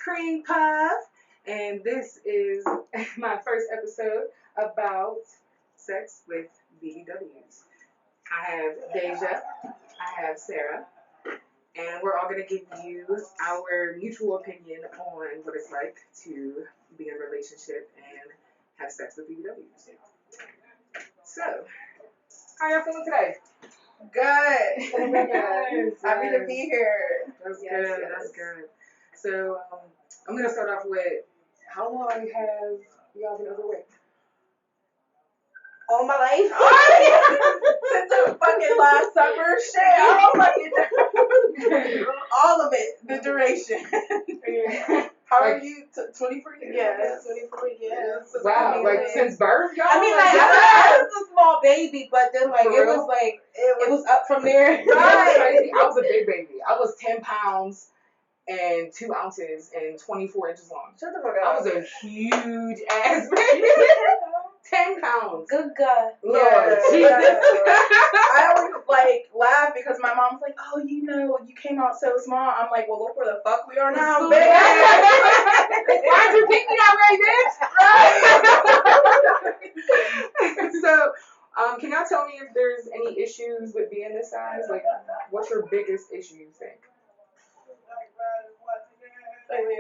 Creampuff, and this is my first episode about sex with BBWs. I have Deja, I have Sarah, and we're all going to give you our mutual opinion on what it's like to be in a relationship and have sex with BBWs. So, how y'all feeling today? Good. Yes, Happy to be here. That's good. That's good. So I'm gonna start off with how long have y'all been overweight? All my life. Since the fucking last summer. Shit. All of it. The duration. How are you? 24 years? Yeah, 24 years. Wow, like since birth, y'all? I mean, like, I was a small baby, but then, like, it was up from there. Right. Crazy. I was a big baby. I was 10 pounds and 2 ounces and 24 inches long. Shut the fuck I up. was a huge ass baby. 10 pounds. Good God. Lord Yeah. Jesus. I always laugh because my mom's like, oh, you came out so small. I'm like, well, look where the fuck we are now, So bitch. why'd you pick me that way, bitch? Right. So, can y'all tell me if there's any issues with being this size? Like, what's your biggest issue, you think?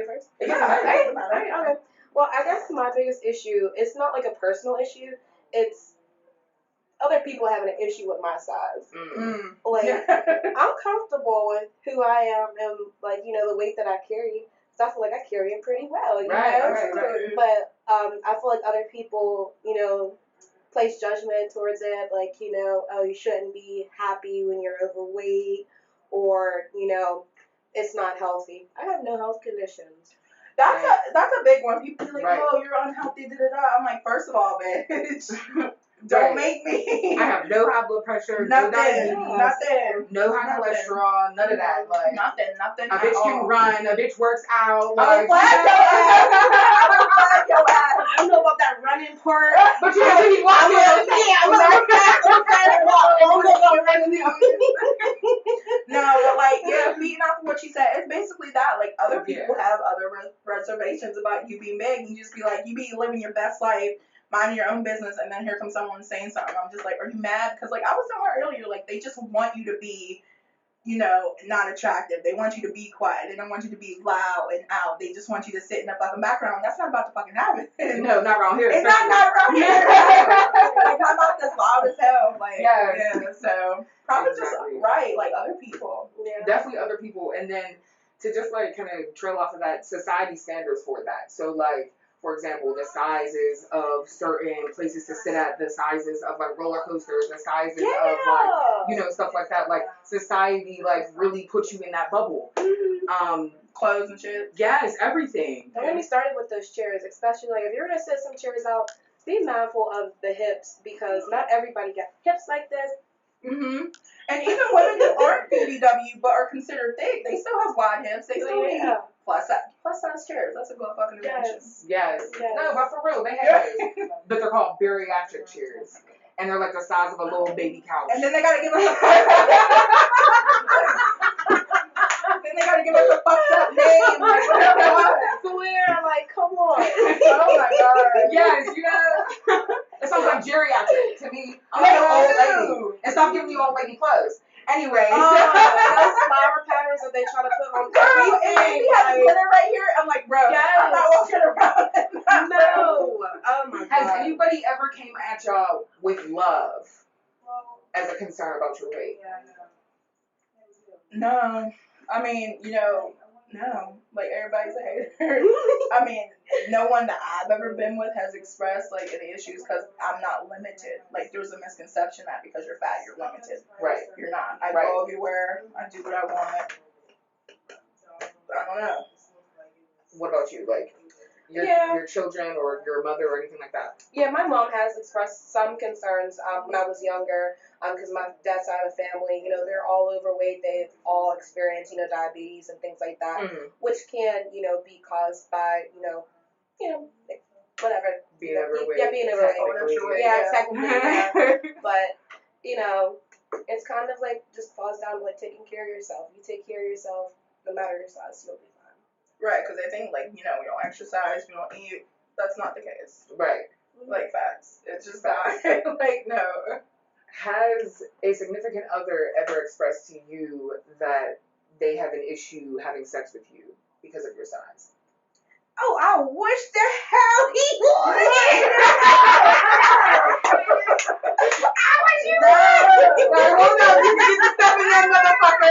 First? Yeah, Okay. Well, I guess my biggest issue, it's not like a personal issue. It's other people having an issue with my size. Mm. Like, I'm comfortable with who I am and, like, the weight that I carry. So I feel like I carry it pretty well, you know? Right. But I feel like other people, place judgment towards it. Like, oh, you shouldn't be happy when you're overweight or, it's not healthy. I have no health conditions. That's a big one. People be like, Right. oh, you're unhealthy, I'm like, first of all, bitch, don't make me. I have no high blood pressure, Nothing. no diabetes, no high Nothing. cholesterol, none of that. Like, Nothing. a bitch can run, a bitch works out. I Like, was glad your ass. I don't know about that running part. but you have to be walking. I'm gonna No, but feeding off of what she said, it's basically that. Like, other people have other reservations about you being big, and you just be like, you be living your best life, minding your own business, and then here comes someone saying something. I'm just like, are you mad? Because, like, I was telling her earlier, like, they just want you to be, not attractive. They want you to be quiet. They don't want you to be loud and out. They just want you to sit in the fucking background. That's not about to fucking happen. No, not around here. It's not around here. Like, my mouth is loud as hell. Like, yeah. So probably Exactly. just like other people. Yeah. Definitely other people. And then to just like kind of trail off of that, society standards for that. So like, for example, the sizes of certain places to sit at, the sizes of like roller coasters, the sizes of like, stuff like that. Like society like really puts you in that bubble. Clothes and shit. Yes, everything. Don't get me started with those chairs, especially like if you're gonna set some chairs out, be mindful of the hips because not everybody got hips like this. Mm-hmm. And even women that aren't BBW but are considered thick, they still have wide hips. They still need plus size chairs. That's a good fucking invention. Yes. No, but for real, they have those. But they're called bariatric chairs. And they're like the size of a little baby couch. And then they gotta give us a fucked up name. Like, I swear, like, come on. Oh my god. Yes, it sounds like geriatric to me. I'm like an old lady. And stop giving you old lady clothes. Anyway. Those flower patterns that they try to put on everything. We have glitter right here. I'm like, bro, I'm not walking around. No. Oh my god. Has anybody ever came at y'all with love as a concern about your weight? No. I mean, no. Like, everybody's a hater. I mean, no one that I've ever been with has expressed, like, any issues because I'm not limited. Like, there's a misconception that because you're fat, you're limited. Right. You're not. I go everywhere. I do what I want. I don't know. What about you? Like, your children or your mother or anything like that? Yeah, my mom has expressed some concerns when I was younger because my dad's side of the family, they're all overweight. They've all experienced, diabetes and things like that, which can, be caused by, whatever. Being overweight. Yeah, being overweight. Yeah, technically. But, it's kind of like just falls down to like taking care of yourself. You take care of yourself, no matter your size, you'll be fine. Right, because they think, like, you know, we don't exercise, we don't eat. That's not the case. Right. Like, facts. It's just not. Like, no. Has a significant other ever expressed to you that they have an issue having sex with you because of your size? Oh, I wish the hell he would. I wish he would. No, hold on, you get to step in that motherfucker.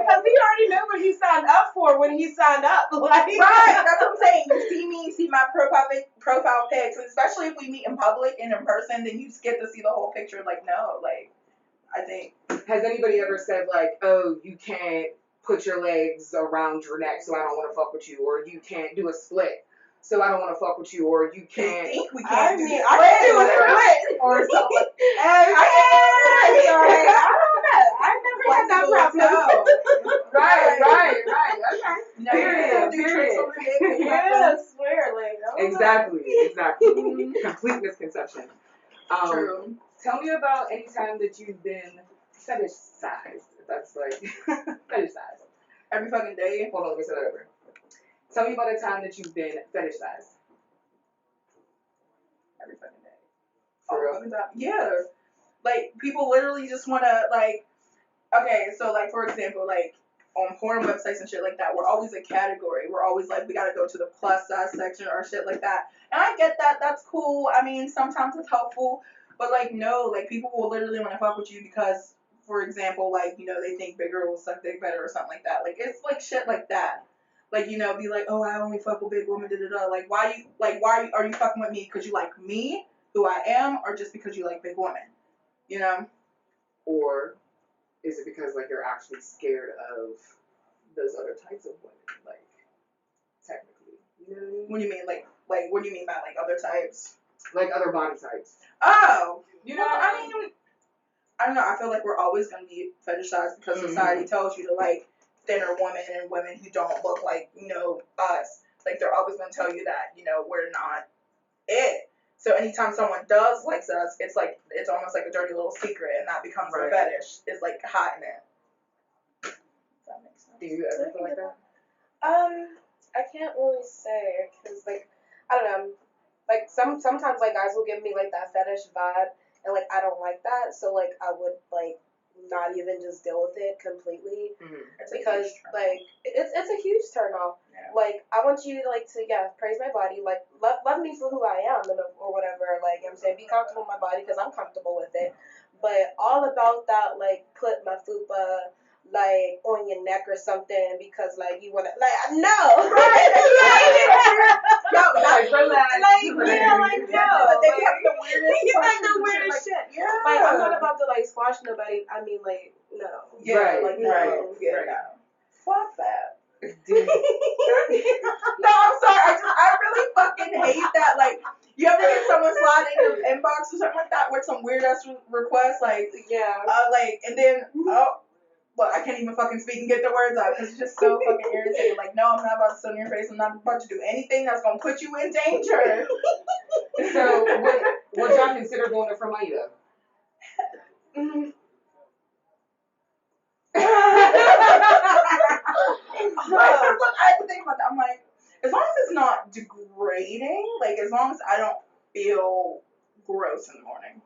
Because he already knew what he signed up for when he signed up. Like, Right, that's what I'm saying. You see me, you see my profile pics, and especially if we meet in public and in person, then you just get to see the whole picture. Like, no, like, I think. Has anybody ever said, like, oh, you can't put your legs around your neck, so I don't want to fuck with you, or you can't do a split, so I don't want to fuck with you, or you can't. I think we I can't mean, do I can do a split. or something. I don't know. I've never had that problem. Right. Okay. No, you do tricks on the dick. Yeah, I swear, like, I don't Exactly. Complete misconception. True. Tell me about any time that you've been fetishized. That's like fetishized. Every fucking day. Hold on, let me say that over. Tell me about a time that you've been fetishized. Every fucking day. For real? Fucking time. Yeah. Like, people literally just want to, like, okay, so, like, for example, like, on porn websites and shit like that, we're always a category. We're always like, we gotta go to the plus size section or shit like that. And I get that. That's cool. I mean, sometimes it's helpful. But, like, no, like, people will literally want to fuck with you because, for example, like, you know, they think bigger will suck dick better or something like that. Like, it's, like, shit like that. Like, you know, be like, oh, I only fuck with big women, da-da-da. Like, why are you fucking with me? Because you like me, who I am, or just because you like big women? You know? Or is it because, like, you're actually scared of those other types of women, like, technically? You know what I mean? What do you mean? Like, what do you mean by, like, other types? Like, other body types. Oh! You know Well, what I mean, I don't know. I feel like we're always going to be fetishized because society tells you to, like, thinner women and women who don't look like, you know, us. Like, they're always going to tell you that, you know, we're not it. So anytime someone does likes us, it's like, it's almost like a dirty little secret, and that becomes a fetish. It's like hiding it. Does that make sense? Do you ever feel like that? I can't really say, because, like, I don't know, like, sometimes, like, guys will give me, like, that fetish vibe, and, like, I don't like that, so, like, I would, like, not even just deal with it completely, because, like, it's a huge turn off. Yeah. Like, I want you, like, to, praise my body, like, love me for who I am, or whatever, like, you know what I'm saying, be comfortable with my body, because I'm comfortable with it, but all about that, like, put my fupa, like, on your neck or something, because, like, you want to, like, no! Right! No, like, relax. Like, yeah, like, no. They have the weirdest like, the weirdest shit. Yeah. Like, I'm not about to, like, squash nobody. I mean, like, no. Yeah, right, like, no. right. No. Fuck that. Dude. No, I'm sorry. I really fucking hate that. Like, you ever get someone slide in your inbox or something like that with some weird ass request, like, like, and then, well, I can't even fucking speak and get the words out because it's just so fucking irritating. Like, no, I'm not about to sit on your face. I'm not about to do anything that's gonna put you in danger. So, would y'all consider going to Fermita? Look, I had to think about that. I'm like, as long as it's not degrading, like, as long as I don't feel gross in the morning.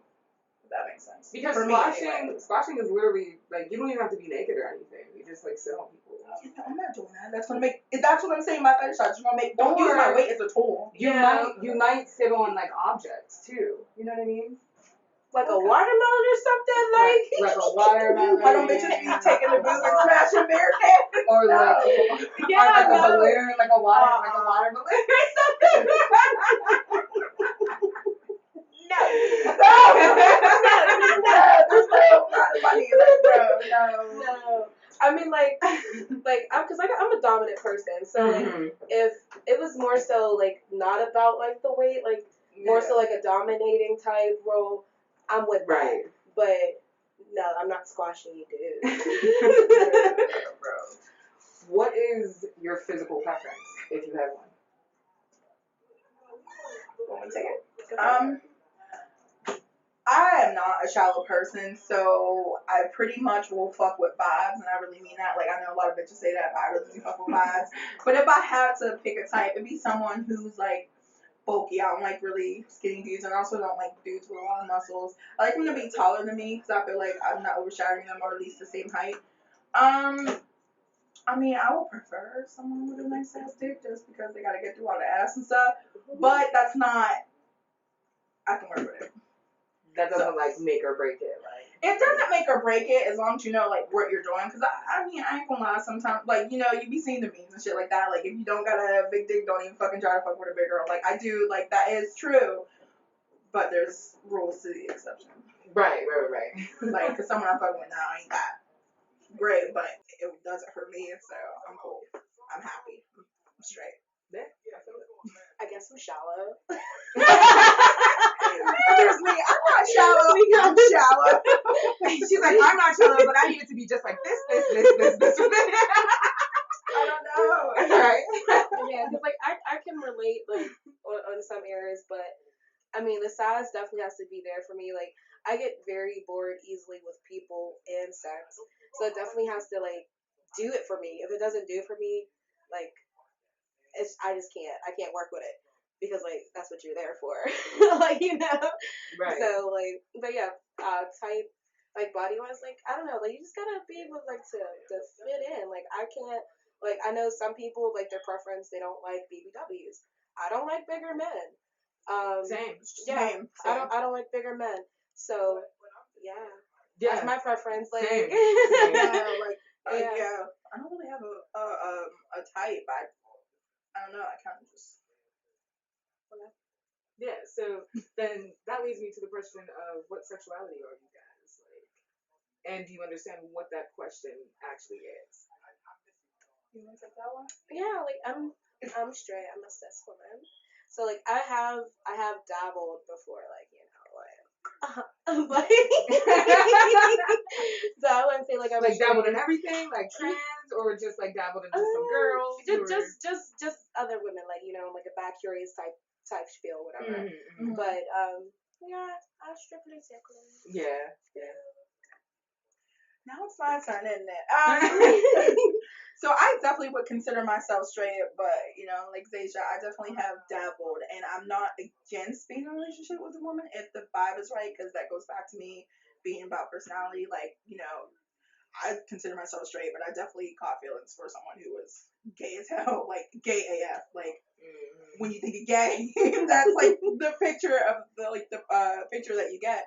If that makes sense. Because for squashing, me, anyway. squashing is literally, like, you don't even have to be naked or anything. You just, like, sit on people. I'm not doing that. That's what I'm saying about fetish shots. Don't use my weight as a tool. You might sit on, like, objects, too. You know what I mean? Like a watermelon or something, like a watermelon. Why don't bitches be taking the booze and smashing beer cans? Or like, a balloon, like a water balloon or something. No. There's no money, bro. No. I mean, because I'm a dominant person, so like, if it was more so like not about like the weight, like more so like a dominating type role, I'm with that. But no, I'm not squashing you, dude. Bro. What is your physical preference, if you have one? 1 second. I am not not a shallow person, so I pretty much will fuck with vibes, and I really mean that. Like, I know a lot of bitches say that, but I really do fuck with vibes. But if I had to pick a type, it'd be someone who's like bulky. I don't like really skinny dudes, and I also don't like dudes with a lot of muscles. I like them to be taller than me because I feel like I'm not overshadowing them, or at least the same height. I mean, I would prefer someone with a nice ass dick just because they gotta get through all the ass and stuff. But that's not. I can work with it. That doesn't like make or break it, right? It doesn't make or break it as long as you know like what you're doing. Cause I mean, I ain't gonna lie. Sometimes, like, you know, you be seeing the memes and shit like that. Like, if you don't got a big dick, don't even fucking try to fuck with a big girl. Like, I do. Like, that is true. But there's rules to the exception. Right. Like, cause someone I'm fucking with now ain't that great, but it does it for me, so I'm cool. I'm happy. I'm straight. Yeah. I guess I'm shallow. There's me. I'm not shallow. I'm shallow. She's like, I'm not shallow, but I need it to be just like this. I don't know. Right. Yeah, because like I can relate like on some areas, but I mean the size definitely has to be there for me. Like I get very bored easily with people and sex, so it definitely has to like do it for me. If it doesn't do it for me, like I just can't. I can't work with it because like that's what you're there for, like you know. Right. So like, but yeah, type like body wise, like I don't know, like you just gotta be able like to fit in. Like I can't. Like, I know some people, like, their preference, they don't like BBWs. I don't like bigger men. Same. Yeah, I don't like bigger men. So, yeah. That's my preference. Like, Same. Yeah, like, Yeah. yeah. I don't really have a type. I don't know. I kind of just. Yeah. So then that leads me to the question of what sexuality are you guys like, and do you understand what that question actually is? You want to take that one? Yeah, like, I'm straight. I'm a cis woman. So, like, I have dabbled before, like, you know, like, but, so I wouldn't say, like, I'm Like straight. dabbled in everything, like trans, or just like dabbled into some girls? Just other women, like, you know, like a bi-curious type spiel, whatever. Mm-hmm. But, yeah, I strictly tickle. Yeah. Now it's my turn, isn't it? So I definitely would consider myself straight, but, you know, like Zaysha, I definitely have dabbled, and I'm not against being in a relationship with a woman if the vibe is right, because that goes back to me being about personality. Like, you know, I consider myself straight, but I definitely caught feelings for someone who was gay as hell, like gay AF. Like, when you think of gay, that's like the picture of the picture that you get.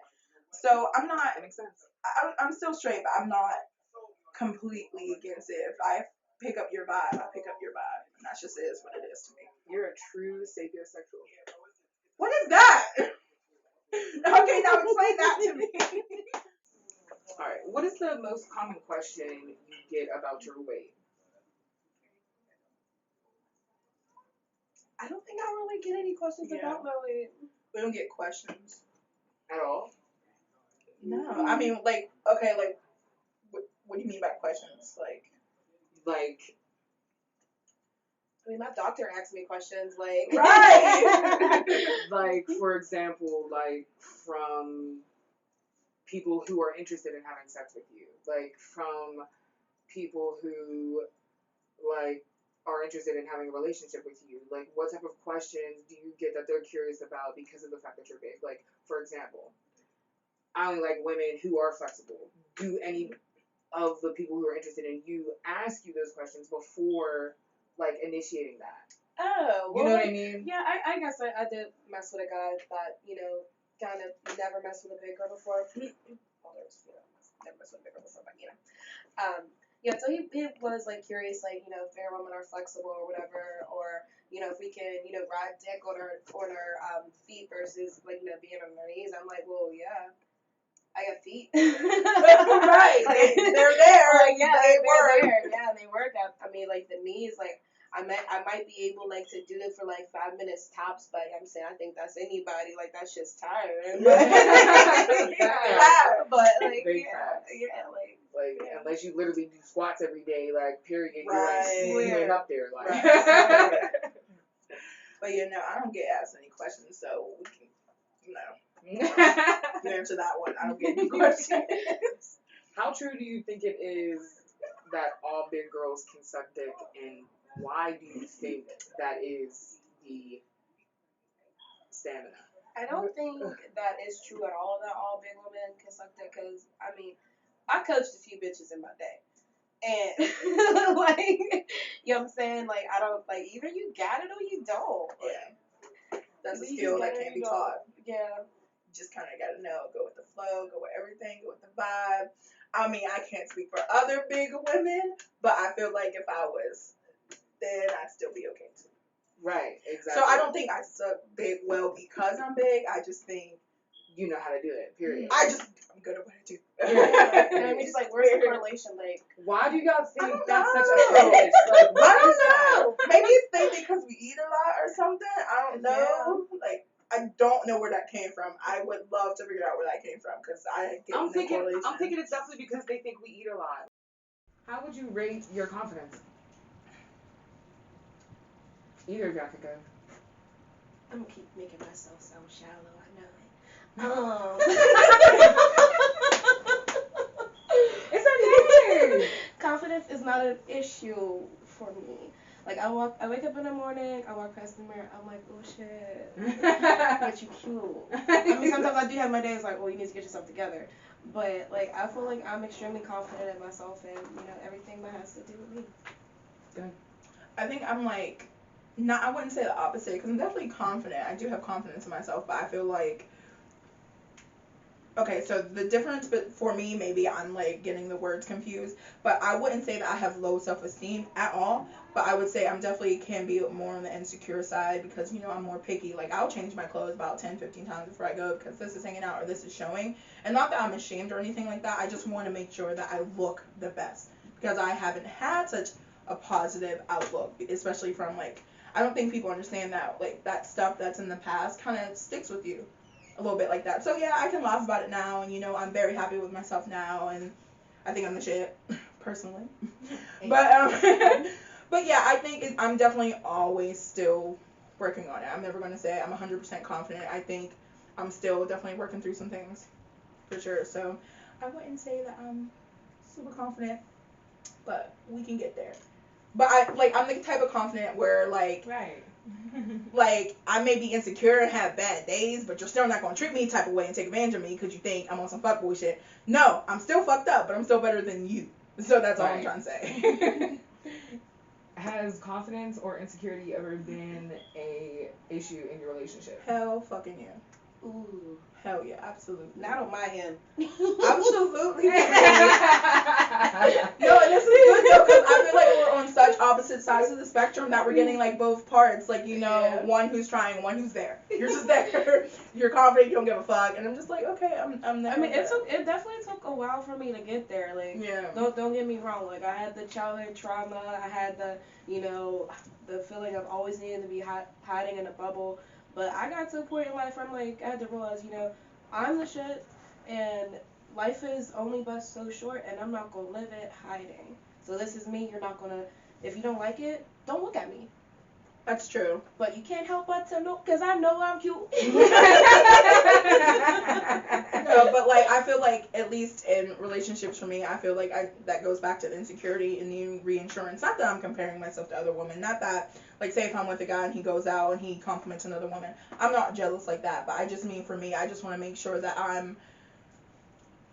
So I'm not. That makes sense. I'm still straight, but I'm not completely against it. If I pick up your vibe, I pick up your vibe, and that just is what it is to me. You're a true sapiosexual. What is that? Okay, now explain that to me. All right. What is the most common question you get about your weight? I don't think I really get any questions about my weight. We don't get questions At all? No, I mean, like, okay, like, what do you mean by questions? Like, I mean, my doctor asked me questions, like... Right! Like, for example, like, from people who are interested in having sex with you. Like, from people who, like, are interested in having a relationship with you. Like, what type of questions do you get that they're curious about because of the fact that you're big? Like, for example, I only like women who are flexible. Do any of the people who are interested in you ask you those questions before, like, initiating that? Oh, well, you know what I mean? Yeah, I guess I did mess with a guy that, you know, kind of never messed with a big girl before. Well, there's, you know, never messed with a big girl before, but, you know. Yeah, so he was, like, curious, like, you know, if fair women are flexible or whatever, or, you know, if we can, you know, ride dick on our feet versus, like, you know, being on our knees. I'm like, well, yeah. I got feet. Right. They're there. Like, yeah, they work. there. Yeah, they work. I mean, like, the knees, like, I might be able, like, to do it for, like, 5 minutes tops, but I'm saying I think that's anybody. Like, that's just tiring. But, but like, unless you literally do squats every day, like, period, Right. you ain't up there. Like. Right. But, you know, I don't get asked any questions, so we can, you know. You answer that one. I don't get any questions. How true do you think it is that all big girls can suck dick, and why do you think that is the stamina? I don't think that is true at all, that all big women can suck dick, because, I mean, I coached a few bitches in my day. And, like, you know what I'm saying? Like, I don't, like, either you got it or you don't. Yeah. That's a Either you skill got that it or can't you be don't. taught. Yeah. You just kind of got to know. Go with the flow, go with everything, go with the vibe. I mean, I can't speak for other big women, but I feel like if I was, then I'd still be okay too. Right, exactly. So I don't think I suck big well because I'm big. I just think you know how to do it, period. I'm good at what I do. Yeah. And I mean, just like, where's the correlation? Like, why do y'all think don't that's know. such a privilege? Like, what I is that? don't know. Maybe it's they because we eat a lot or something. I don't know. Like, I don't know where that came from. I would love to figure out where that came from because I get no correlation. I'm thinking it's definitely because they think we eat a lot. How would you rate your confidence? Either of y'all could go. I'm gonna keep making myself sound shallow. I know it. It's okay. Confidence is not an issue for me. Like, I wake up in the morning, I walk past the mirror, I'm like, oh shit, but you cute. I mean, sometimes I do have my days like, well, you need to get yourself together. But, like, I feel like I'm extremely confident in myself and, you know, everything that has to do with me. Good. I think I'm like, I wouldn't say the opposite because I'm definitely confident. I do have confidence in myself, but I feel like, okay, so the difference for me, maybe I'm like getting the words confused, but I wouldn't say that I have low self-esteem at all, but I would say I'm definitely can be more on the insecure side because, you know, I'm more picky. Like, I'll change my clothes about 10, 15 times before I go because this is hanging out or this is showing. And not that I'm ashamed or anything like that. I just want to make sure that I look the best because I haven't had such a positive outlook, especially from, like, I don't think people understand that, like, that stuff that's in the past kind of sticks with you a little bit like that. So yeah, I can laugh about it now, and you know, I'm very happy with myself now, and I think I'm the shit, personally. But but yeah, I think I'm definitely always still working on it. I'm never gonna say I'm 100% confident. I think I'm still definitely working through some things, for sure. So I wouldn't say that I'm super confident, but we can get there. But I'm the type of confident where, like, right. Like, I may be insecure and have bad days, but you're still not going to treat me type of way and take advantage of me because you think I'm on some fuckboy shit. No, I'm still fucked up, but I'm still better than you. So that's all I'm trying to say. Has confidence or insecurity ever been a issue in your relationship? Hell fucking yeah. Ooh. Hell yeah, absolutely. Not on my end. Absolutely. No, and this is good though, because I feel like we're on such opposite sides of the spectrum that we're getting like both parts. Like, you know, one who's trying, one who's there. You're just there. You're confident, you don't give a fuck, and I'm just like, okay, I'm there. I mean, it definitely took a while for me to get there. Like, yeah. Don't get me wrong. Like, I had the childhood trauma. I had the, you know, the feeling of always needing to be hiding in a bubble. But I got to a point in life where I'm like, I had to realize, you know, I'm the shit, and life is only but so short, and I'm not gonna live it hiding. So this is me. You're not gonna. If you don't like it, don't look at me. That's true. But you can't help but to know, because I know I'm cute. No, but like, I feel like, at least in relationships for me, I feel like that goes back to the insecurity and the reinsurance. Not that I'm comparing myself to other women. Not that, like, say if I'm with a guy and he goes out and he compliments another woman. I'm not jealous like that, but I just mean for me, I just want to make sure that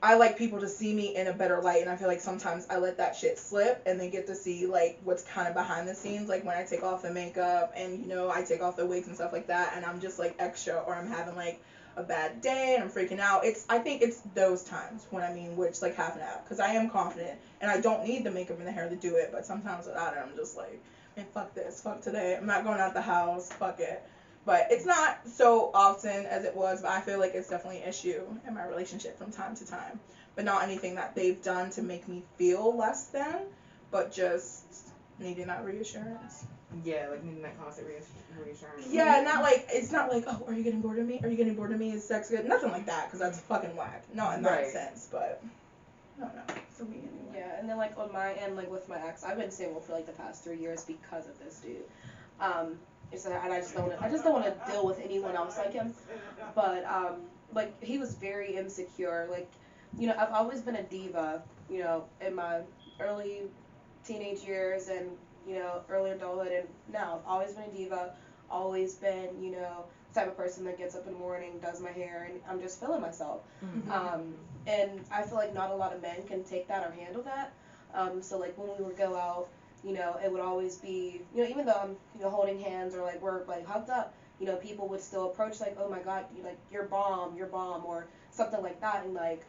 I like people to see me in a better light, and I feel like sometimes I let that shit slip and they get to see, like, what's kind of behind the scenes, like when I take off the makeup and, you know, I take off the wigs and stuff like that, and I'm just, like, extra, or I'm having, like, a bad day and I'm freaking out. I think it's those times when which, like, half an hour, because I am confident, and I don't need the makeup and the hair to do it, but sometimes without it, I'm just like, man, fuck this, fuck today, I'm not going out the house, fuck it. But it's not so often as it was, but I feel like it's definitely an issue in my relationship from time to time. But not anything that they've done to make me feel less than, but just needing that reassurance. Yeah, like needing that constant reassurance. Yeah, it's not like, oh, are you getting bored of me? Are you getting bored of me? Is sex good? Nothing like that, because that's fucking whack. Not in that sense, but I don't know. For me, anyway. Yeah, and then, like, on my end, like, with my ex, I've been single for, like, the past 3 years because of this dude. And I just don't want to deal with anyone else like him. But like, he was very insecure. Like, I've always been a diva, in my early teenage years and, early adulthood, and now I've always been a diva, always been, the type of person that gets up in the morning, does my hair, and I'm just feeling myself. And I feel like not a lot of men can take that or handle that. So, like, when we would go out, it would always be, even though I'm, holding hands or, like, we're, like, hugged up, people would still approach, like, oh my god, like, you're bomb, or something like that, and, like,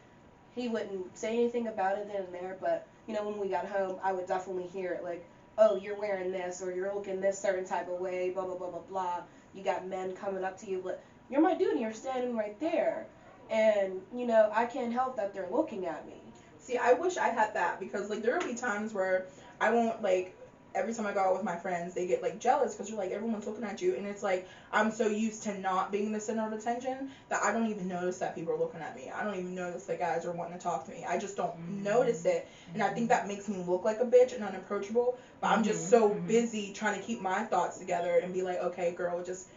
he wouldn't say anything about it then and there, but, when we got home, I would definitely hear it, like, oh, you're wearing this, or you're looking this certain type of way, blah, blah, blah, blah, blah. You got men coming up to you, but you're my dude, and you're standing right there. And, I can't help that they're looking at me. See, I wish I had that, because, like, there will be times where I won't, like, every time I go out with my friends, they get, like, jealous because you're like, everyone's looking at you, and it's like, I'm so used to not being the center of attention that I don't even notice that people are looking at me. I don't even notice that guys are wanting to talk to me. I just don't notice it, and I think that makes me look like a bitch and unapproachable, but I'm just so busy trying to keep my thoughts together and be like, okay, girl, just,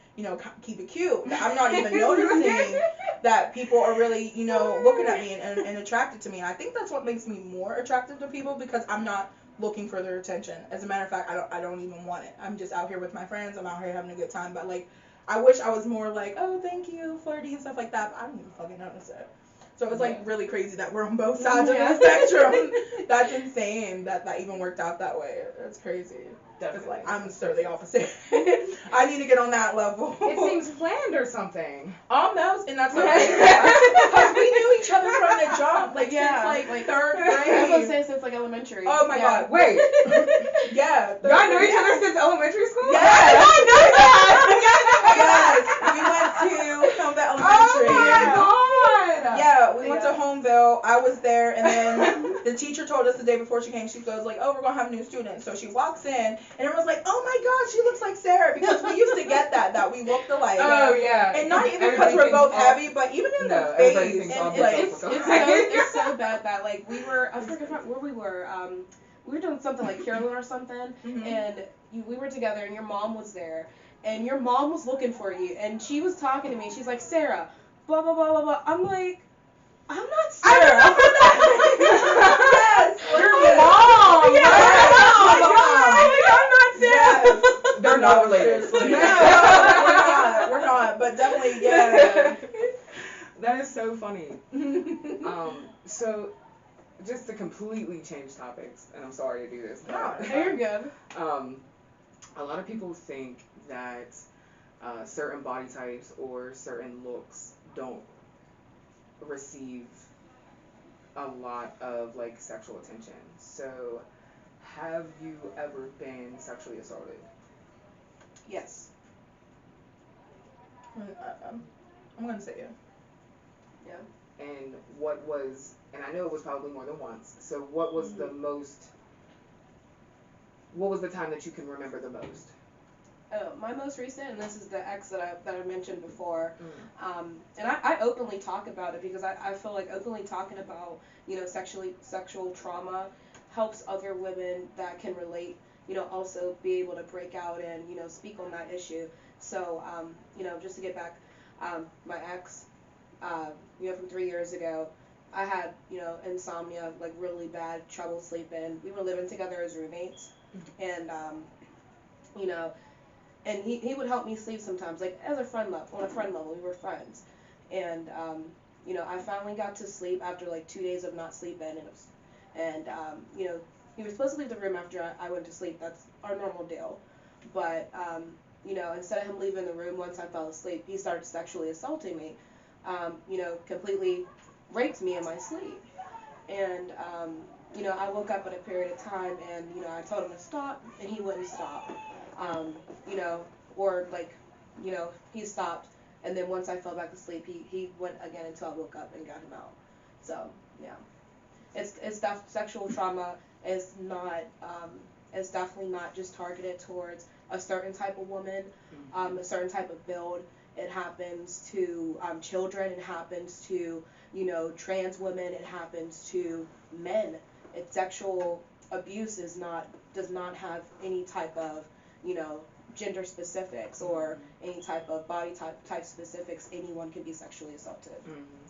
keep it cute. I'm not even noticing that people are really, looking at me and attracted to me. And I think that's what makes me more attractive to people, because I'm not looking for their attention. As a matter of fact, I don't even want it. I'm just out here with my friends. I'm out here having a good time. But, like, I wish I was more like, oh, thank you, flirty and stuff like that. But I don't even fucking notice it. So it's, like, really crazy that we're on both sides of the spectrum. That's insane that even worked out that way. That's crazy. It's like, I'm so the opposite. I need to get on that level. It seems planned or something. Almost, and that's okay. Because we knew each other from the jump, like, Yeah, since, like, like, third I was grade. gonna say since, like, elementary. Oh my god, Wait. yeah. Y'all knew each other since elementary school? Yes. I know that. Yes, we went to Homeville Elementary. Oh my god. Yeah, we went to Homeville. I was there, and then the teacher told us the day before she came, she goes like, oh, we're gonna have new students. So she walks in, and everyone's like, oh my god, she looks like Sarah, because we used to get that we looked alike. Oh yeah. And not even because we're both heavy, but even in the face. And Like, it's so bad that, like, I forget where we were. We were doing something like Carolyn or something, and we were together, and your mom was there, and your mom was looking for you, and she was talking to me. She's like, Sarah, blah blah blah blah blah. I'm like, I'm not Sarah. Yes, Your mom. Yeah. I'm not Sarah. Yes. They're not related. No, we're not. But definitely, yeah. That is so funny. So just to completely change topics, and I'm sorry to do this. No, You're good. A lot of people think that certain body types or certain looks don't receive a lot of, like, sexual attention. So, have you ever been sexually assaulted? Yes. I'm gonna say yeah. Yeah. And what was, and I know it was probably more than once, so what was the most, what was the time that you can remember the most? My most recent, and this is the ex that I mentioned before, and I openly talk about it because I feel like openly talking about, sexual trauma helps other women that can relate, also be able to break out and, speak on that issue. So, just to get back, my ex, from 3 years ago, I had, insomnia, like really bad trouble sleeping. We were living together as roommates, and, and he would help me sleep sometimes, like as a friend level, on a friend level, we were friends. And, I finally got to sleep after like 2 days of not sleeping, and he was supposed to leave the room after I went to sleep. That's our normal deal. But, instead of him leaving the room once I fell asleep, he started sexually assaulting me, completely raped me in my sleep. And, I woke up in a period of time, and, I told him to stop, and he wouldn't stop. Or like, he stopped, and then once I fell back asleep, he went again until I woke up and got him out. So, yeah. Sexual trauma is not, is definitely not just targeted towards a certain type of woman, a certain type of build. It happens to children, it happens to, trans women, it happens to men. Sexual abuse does not have any type of, gender specifics or any type of body type specifics. Anyone can be sexually assaulted.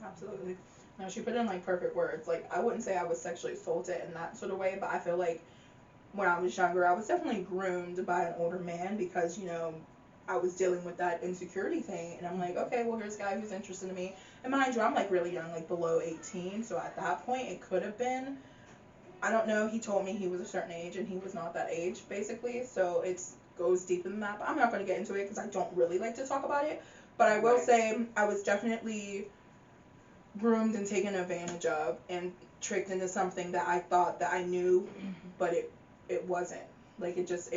Absolutely. No, she put in like perfect words. Like, I wouldn't say I was sexually assaulted in that sort of way, but I feel like when I was younger, I was definitely groomed by an older man because, I was dealing with that insecurity thing. And I'm like, okay, well, here's a guy who's interested in me. And mind you, I'm like really young, like below 18. So at that point, it could have been, I don't know, he told me he was a certain age and he was not that age, basically. So it goes deeper than that. But I'm not going to get into it because I don't really like to talk about it. But I will say I was definitely groomed and taken advantage of and tricked into something that I thought that I knew, but it wasn't. Like, it just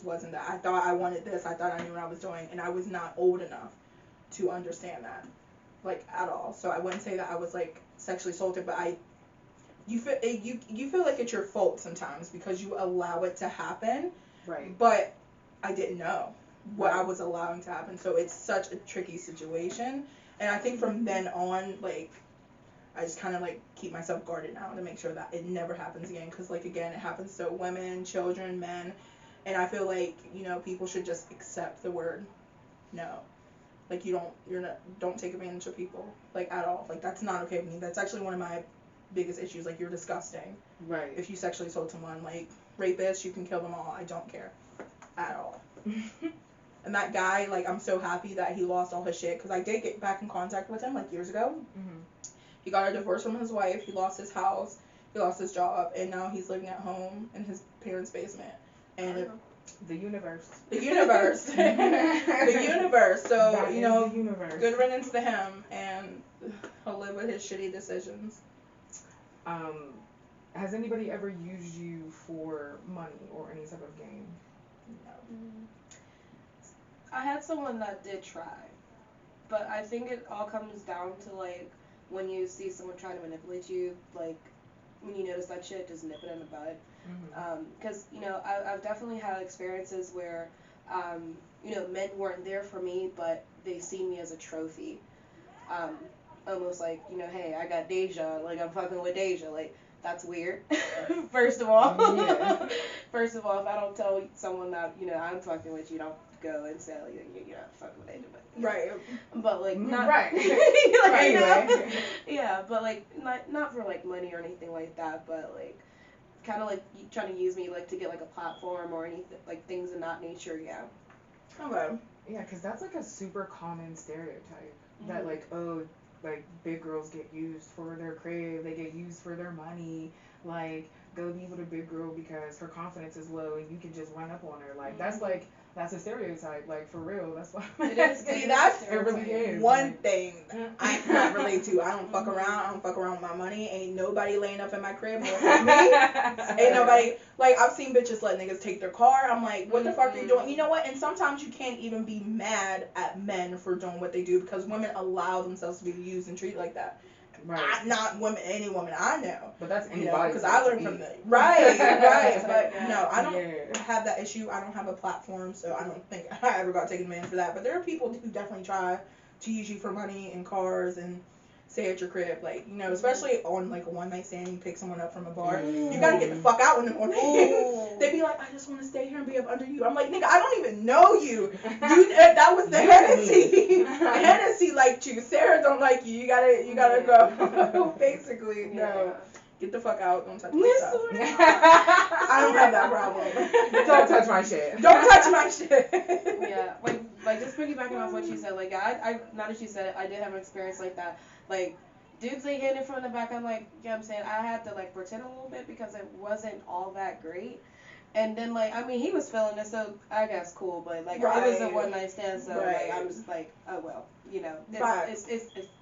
wasn't that. I thought I wanted this. I thought I knew what I was doing, and I was not old enough to understand that, like, at all. So I wouldn't say that I was like sexually assaulted, but you feel like it's your fault sometimes because you allow it to happen. Right. But I didn't know what I was allowing to happen, so it's such a tricky situation. And I think from then on, like, I just kind of, like, keep myself guarded now to make sure that it never happens again. Because, like, again, it happens to women, children, men. And I feel like, people should just accept the word no. Like, don't take advantage of people, like, at all. Like, that's not okay with me. That's actually one of my biggest issues. Like, you're disgusting. Right. If you sexually assault someone, like, rapists, you can kill them all. I don't care. At all. And that guy, like, I'm so happy that he lost all his shit, because I did get back in contact with him, like, years ago. He got a divorce from his wife, he lost his house, he lost his job, and now he's living at home in his parents' basement. And the universe. The universe. The universe. So, That is the universe. Good riddance to him, and he'll live with his shitty decisions. Has anybody ever used you for money or any type of game? No. I had someone that did try, but I think it all comes down to, like, when you see someone trying to manipulate you, like, when you notice that shit, just nip it in the bud. Because, I've definitely had experiences where, men weren't there for me, but they see me as a trophy. Almost like, hey, I got Deja, like, I'm fucking with Deja, like, that's weird. First of all. Yeah. First of all, if I don't tell someone that, I'm fucking with you, don't go and say, you're not fucking with Deja, but, Right. But, like, not. Right. Like, Anyway. Yeah, but, like, not for, like, money or anything like that, but, like, kind of, like, trying to use me, like, to get, like, a platform or anything, like, things of that nature, yeah. Okay. Yeah, because that's, like, a super common stereotype. That, like, like, big girls get used for their crib, they get used for their money, like, go be with a big girl because her confidence is low and you can just run up on her. Like, that's a stereotype, like, for real. That's why. It is. See, that's it really is. one thing I cannot relate to. I don't fuck around. I don't fuck around with my money. Ain't nobody laying up in my crib more than me. Ain't nobody. Like, I've seen bitches let niggas take their car. I'm like, what the fuck are you doing? You know what? And sometimes you can't even be mad at men for doing what they do because women allow themselves to be used and treated like that. Right. Not women, any woman I know. But that's anybody. Because I learned from them. Right. But Yeah. no, I don't have that issue. I don't have a platform, so I don't think I ever got taken advantage of that. But there are people who definitely try to use you for money and cars and stay at your crib. Like, especially on, like, a one-night stand, you pick someone up from a bar. You gotta get the fuck out in the morning. They be like, I just want to stay here and be up under you. I'm like, nigga, I don't even know you. That was the Hennessy. Hennessy liked you. Sarah don't like you. You gotta go. Basically, no. Get the fuck out. Don't touch my stuff. I don't have that problem. Don't touch my shit. Don't touch my shit. Yeah, like just piggybacking off what you said, like, I now that you said it, I did have an experience like that. Like, dudes they hit it from the back, I'm like, I'm saying, I had to, like, pretend a little bit because it wasn't all that great. And then, like, I mean, he was feeling it, so I guess cool, but, like, it was a one-night stand, so, like, I'm just like, oh, well, it's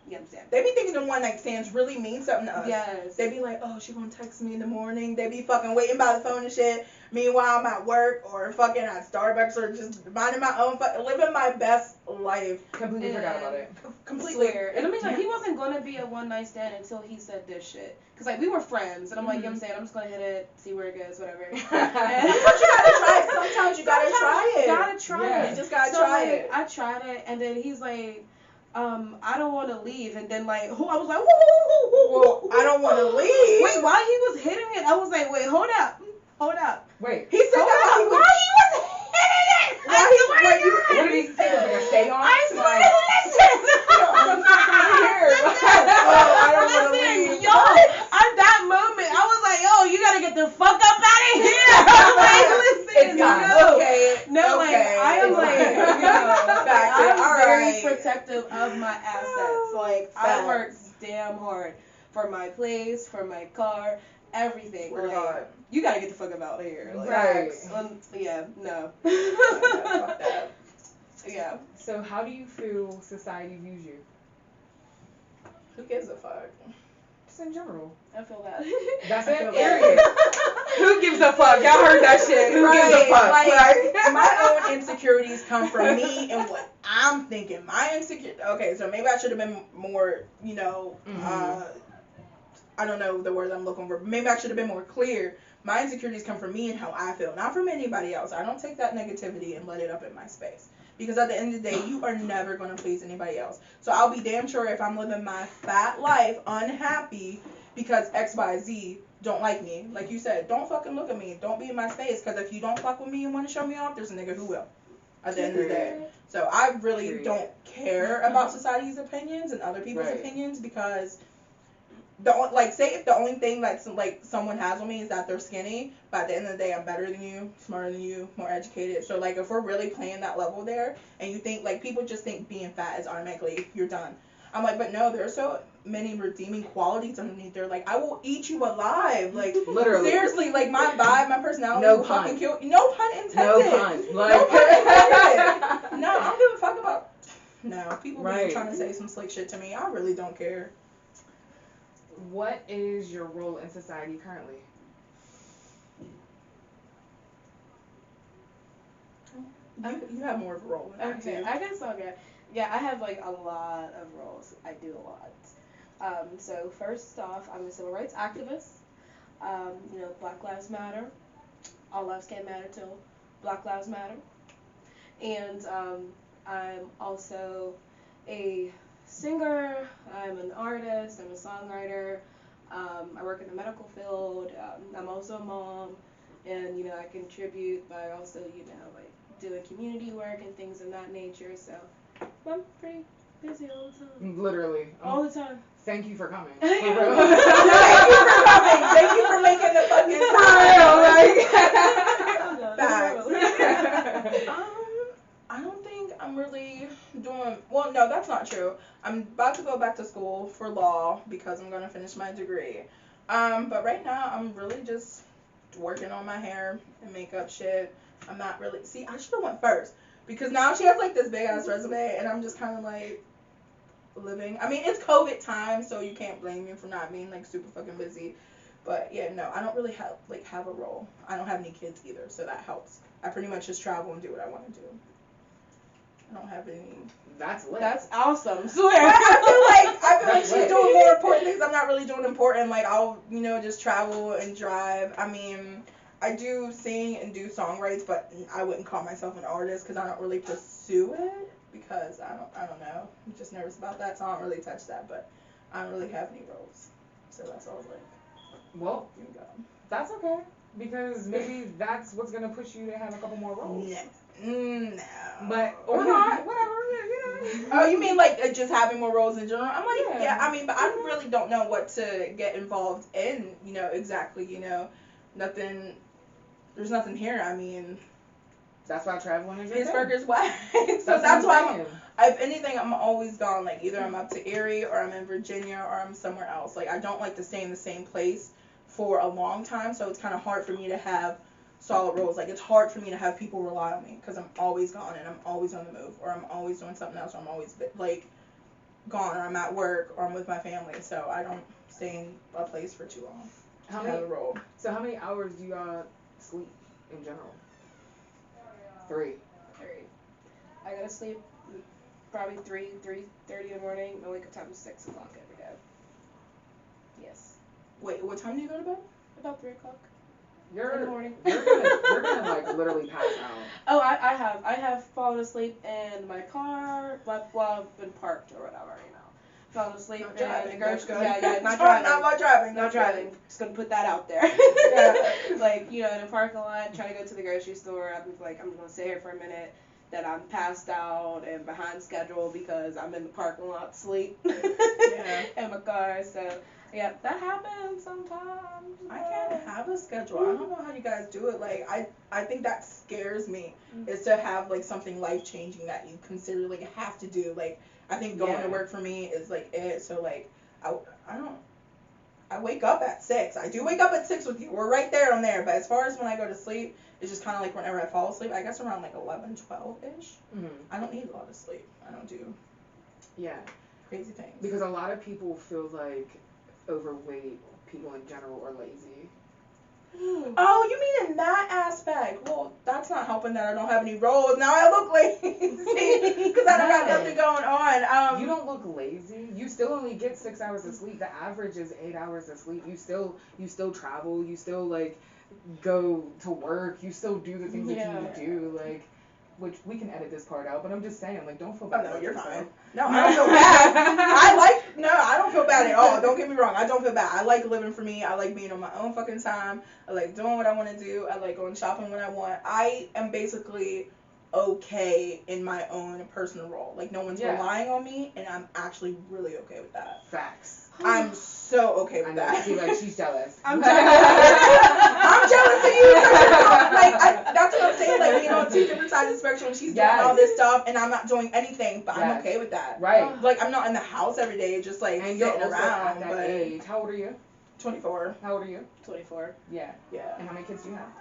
you understand. They be thinking the one-night stands really mean something to us. Yes. They be like, oh, she gonna text me in the morning. They be fucking waiting by the phone and shit. Meanwhile, I'm at work or fucking at Starbucks or just minding my own living my best life. Completely forgot about it. Completely. And I mean, like, he wasn't gonna be a one-night stand until he said this shit. Cause, like, we were friends, and I'm like, I'm saying, I'm just gonna hit it, see where it goes, whatever. Sometimes you gotta try it. Sometimes you gotta try it. Gotta try it. You just gotta try it. I tried it, and then he's like, I don't want to leave, and then, like, I was like, whoa, I don't want to leave. Wait, while he was hitting it, I was like, wait, hold up. Wait. He said that while he was the fuck up out of here. Like, listen, It's time. No, like, I am like, I'm very Alright. protective of my assets. Like, I work damn hard for my place, for my car, everything. Swear to Like, God. you gotta get the fuck up out of here. Like, Right. Yeah, no. Fuck that. Yeah. So how do you feel society views you? Who gives a fuck? Just in general. I feel that. That's it. feel Period. Who gives a fuck? Y'all heard that shit. Who gives a fuck? Like, my own insecurities come from me and what I'm thinking. Okay, so maybe I should have been more, I don't know the word I'm looking for. But maybe I should have been more clear. My insecurities come from me and how I feel, not from anybody else. I don't take that negativity and let it up in my space. Because at the end of the day, you are never going to please anybody else. So I'll be damn sure if I'm living my fat life unhappy because X, Y, Z don't like me. Like you said, don't fucking look at me. Don't be in my space. Because if you don't fuck with me and want to show me off, there's a nigga who will. At the end of the day. So I really don't care about society's opinions and other people's opinions because say if the only thing that's like someone has on me is that they're skinny, but at the end of the day I'm better than you, smarter than you, more educated. So like if we're really playing that level there and you think like people just think being fat is automatically you're done. I'm like, but no, there's so many redeeming qualities underneath there. Like I will eat you alive. Like Literally. Seriously, like my vibe, my personality No will pun. fucking kill. No pun intended. No pun. Like, No pun intended. No, I don't give a fuck about. No, people be trying to say some slick shit to me. I really don't care. What is your role in society currently? You have more of a role than I Okay, do. I guess I'll get. Yeah, I have like a lot of roles. I do a lot. So first off, I'm a civil rights activist. Black Lives Matter. All lives can't matter till Black Lives Matter. And I'm also a singer. I'm an artist. I'm a songwriter. I work in the medical field. I'm also a mom, and I contribute by also like doing community work and things of that nature. So I'm pretty busy all the time. Literally. All the time. Thank you for coming. Thank you for coming. Thank you for making the fucking Facts. I don't think I'm really doing. Well, no, that's not true. I'm about to go back to school for law because I'm gonna finish my degree. But right now I'm really just working on my hair and makeup shit. I'm not really. See, I should have went first because now she has like this big ass resume and I'm just kind of like living. I mean, it's COVID time, so you can't blame me for not being like super fucking busy. But yeah, no, I don't really have a role. I don't have any kids either, so that helps. I pretty much just travel and do what I want to do. I don't have any. That's lit. That's awesome. Swear. But I feel like she's doing more important things. I'm not really doing important. Like I'll just travel and drive. I mean, I do sing and do songwrites, but I wouldn't call myself an artist because I don't really pursue it because I don't know. I'm just nervous about that, so I don't really touch that. But I don't really have any roles, so that's all like. Well, Here we go. that's okay because maybe that's what's gonna push you to have a couple more roles. No. But or not, whatever. Oh, you mean like just having more roles in general? I'm like, Yeah. I mean, but I really don't know what to get involved in, exactly, nothing, there's nothing here. I mean, That's why traveling is your Pittsburgh thing. is whack. So That's that's what why I'm saying. if anything, I'm always gone. Like either I'm up to Erie or I'm in Virginia or I'm somewhere else. Like I don't like to stay in the same place for a long time, so it's kind of hard for me to have solid roles. Like it's hard for me to have people rely on me because I'm always gone and I'm always on the move or I'm always doing something else or I'm always like gone or I'm at work or I'm with my family. So I don't stay in a place for too long. How to have many? a role. So how many hours do you sleep in general? 3. I gotta sleep probably 3:30 in the morning. My wake up time is 6 o'clock every day. Yes. Wait, what time do you go to bed? About 3 o'clock. You're In the morning. you're gonna like literally pass out. Oh, I have fallen asleep in my car, but while I've been parked or whatever, Fallen asleep Not in driving. the grocery. That's good. Yeah, not driving. Not about driving. Not That's driving. good. Just gonna put that out there. Like, in a parking lot, trying to go to the grocery store. I'm like, I'm gonna sit here for a minute. That I'm passed out and behind schedule because I'm in the parking lot asleep. Yeah. In my car. So Yeah, that happens sometimes. I can't have a schedule. I don't know how you guys do it. Like I think that scares me is to have like something life changing that you consider like have to do. Like I think going to work for me is like it. So like I don't. I wake up at 6. I do wake up at 6 with you. We're right there on there. But as far as when I go to sleep, it's just kind of like whenever I fall asleep. I guess around like 11, 12 ish. Mm-hmm. I don't need a lot of sleep. I don't do crazy things. Because a lot of people feel like overweight people in general are lazy. Oh, you mean in that aspect? Well, that's not helping that I don't have any rolls. Now I look lazy because I don't got nothing going on. You don't look lazy. You still only get 6 hours of sleep. The average is 8 hours of sleep. You still travel. You still like go to work. You still do the things that you need to do. Like, which we can edit this part out. But I'm just saying, like, don't feel bad. Oh, no, about you're yourself. fine. No, I don't feel bad. I don't feel bad at all. Don't get me wrong. I don't feel bad. I like living for me. I like being on my own fucking time. I like doing what I want to do. I like going shopping when I want. I am basically okay in my own personal role. Like, no one's relying on me, and I'm actually really okay with that. Facts. I'm so okay with that. I feel like she's jealous. I'm jealous. I'm jealous of you. Like, that's what I'm saying. Like, on 2 different sides of the spectrum. She's doing all this stuff, and I'm not doing anything, but I'm okay with that. Right. Like, I'm not in the house every day, just like And sitting you're also around. at that age. How old are you? 24. How old are you? 24. Yeah. Yeah. And how many kids do you have?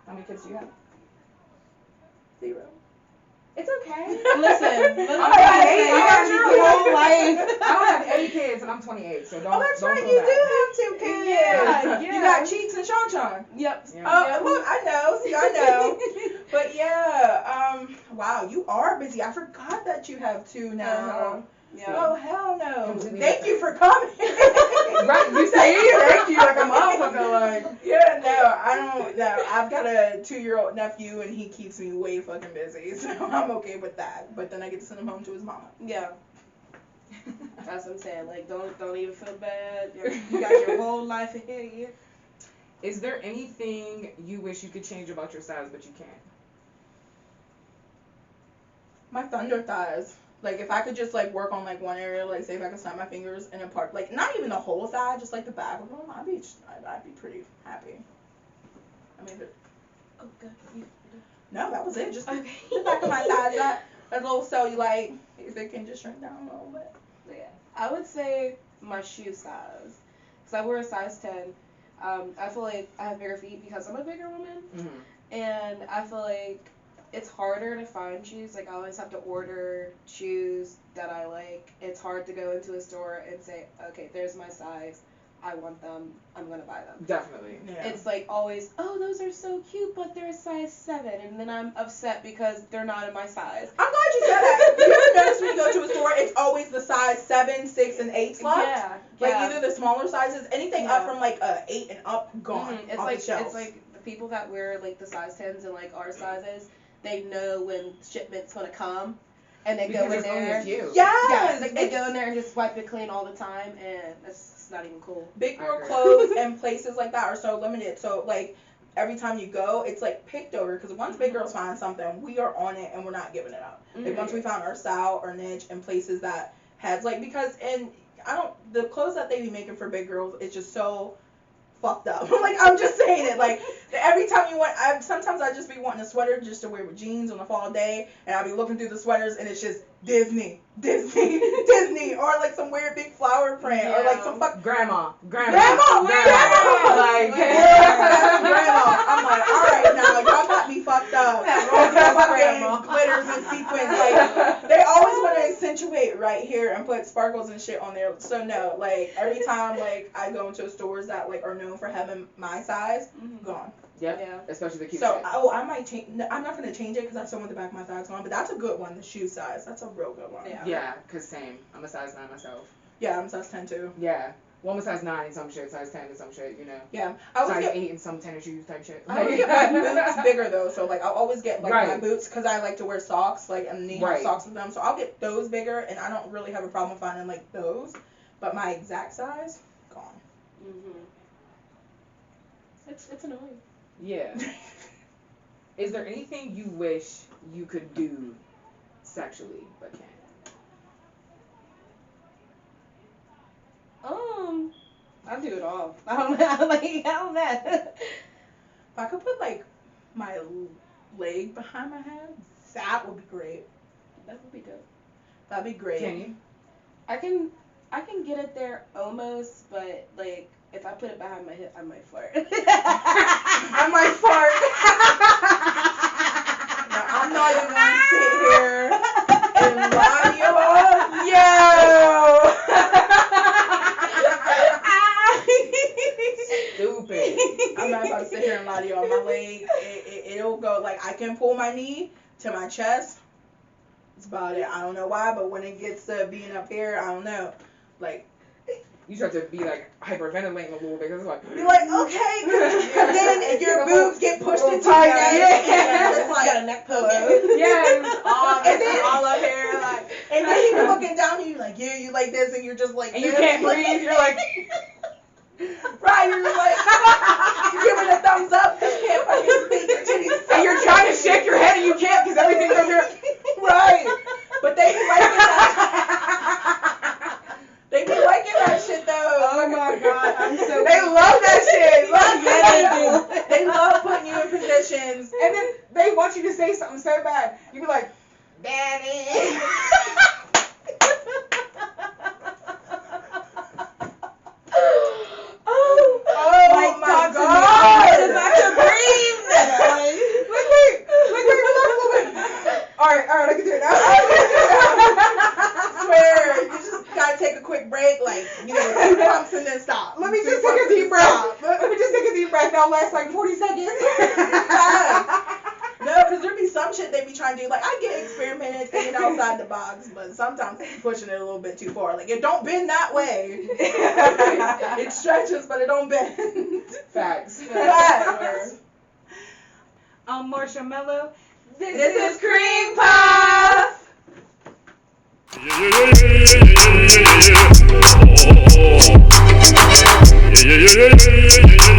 How many kids do you have? 0. It's okay. Listen, I got your whole life. I don't have any kids, and I'm 28, so don't. Oh, that's don't right. feel You bad. do have 2 kids. Yeah. You got Cheeks and Sean. Yep. Yeah. Oh, look, I know. See, I know. But yeah, wow, you are busy. I forgot that you have 2 now. Yeah. Oh, hell no. Completely Thank you different. for coming. Right, you say thank you like a motherfucker, like. Yeah, no, I don't know. I've got a 2-year-old nephew, and he keeps me way fucking busy, so I'm okay with that. But then I get to send him home to his mama. Yeah. That's what I'm saying. Like, don't even feel bad. You got your whole life ahead of you. Is there anything you wish you could change about your size, but you can't? My thunder thighs. Like, if I could just, like, work on, like, one area, like, say if I could snap my fingers in a part, like, not even the whole thigh, just, like, the back of them, I'd be pretty happy. I mean, Oh, good. no, that was it. Just Okay. the back of my thighs, that a little cellulite, if it can just shrink down a little bit. Yeah. I would say my shoe size. Because I wear a size 10. I feel like I have bigger feet because I'm a bigger woman. Mm-hmm. And I feel like it's harder to find shoes. Like, I always have to order shoes that I like. It's hard to go into a store and say, okay, there's my size. I want them. I'm going to buy them. Definitely. Yeah. It's like always, oh, those are so cute, but they're a size 7. And then I'm upset because they're not in my size. I'm glad you said that. You ever notice when you go to a store, it's always the size 7, 6, and 8 slots? Yeah. Like, either the smaller sizes, anything up from, like, 8 and up, gone. It's off like the shelves. it's like the people that wear like the size 10s and like our sizes, they know when shipment's gonna come, and they Because go in there's only a there. few. Yes! Like they go in there and just wipe it clean all the time, and it's not even cool. Big girl I agree. clothes and places like that are so limited. So, like, every time you go, it's, like, picked over. Because once big girls find something, we are on it and we're not giving it up. Like, once we found our style, our niche, and places that has, like, because, and the clothes that they be making for big girls, it's just so fucked up. Like, I'm just saying it. Like, every time sometimes I just be wanting a sweater just to wear with jeans on a fall day, and I'll be looking through the sweaters, and it's just Disney, or like some weird big flower print, or like some Grandma. Grandma. Like, grandma. I'm like, all right, now y'all got me fucked up. Grandma. Glitters and sequins. Like, they always want to accentuate right here and put sparkles and shit on there. So no, like, every time like I go into stores that like are known for having my size, gone. Yep. Yeah. Especially the cute So shit. I might change. I'm not gonna change it because I still want the back of my thighs on, but that's a good one. The shoe size. That's a real good one. Yeah, cause same. I'm a size 9 myself. Yeah, I'm size 10 too. Yeah. Well, I'm a size 9 in some shit, size 10 in some shit, you know. Yeah, I always Size get 8 in some tennis shoes type shit. I always get my boots bigger though, so like I'll always get like my boots because I like to wear socks, like and knee-high socks with them. So I'll get those bigger, and I don't really have a problem finding like those. But my exact size, gone. It's annoying. Yeah. Is there anything you wish you could do sexually but can't? I do it all. I don't know. Like, I don't know. If I could put like my leg behind my head, that would be great. That would be dope. That'd be great. Can you? I can get it there almost, but like if I put it behind my hip, I might fart. I might fart. No, I'm not even gonna sit here and lie to you all. Yo! Stupid. I'm not about to sit here and lie to you all. My leg, it'll go, like, I can pull my knee to my chest. That's about it. I don't know why, but when it gets to being up here, I don't know. Like, You start to be like hyperventilating a little bit. It's like, be like, okay, and then your boobs get pushed into tight, your yeah. It's like, got a neck pillow. yes. all up here, like, and then you be looking down and you're like, yeah, you like this, and you're just like, And you this, can't like, breathe. You're like, right, you're just like, you're giving a thumbs up, because you can't fucking speak your titties. and you're trying to shake your head and you can't because everything's up here. Right, but they be liking that. They be liking that shit though. Oh my god, I'm so. They love that shit. Love Yeah, they do. They love putting you in positions. And then they want you to say something so bad. You be like, Daddy. Oh my God. god. I can breathe. Wait, relax a little bit. Alright, I can do it now. I swear, you just gotta take a quick break, like, 2 pumps and then stop. Let me 2 just pumps take a and deep stop. breath. Let me just take a deep breath. That'll last like 40 seconds. No, because there be some shit they be trying to do. Like, I get experimented thinking outside the box, but sometimes they be pushing it a little bit too far. Like, it don't bend that way. It stretches, but it don't bend. Facts. Facts. I'm Marshmallow. This is Creampuff. Yeah.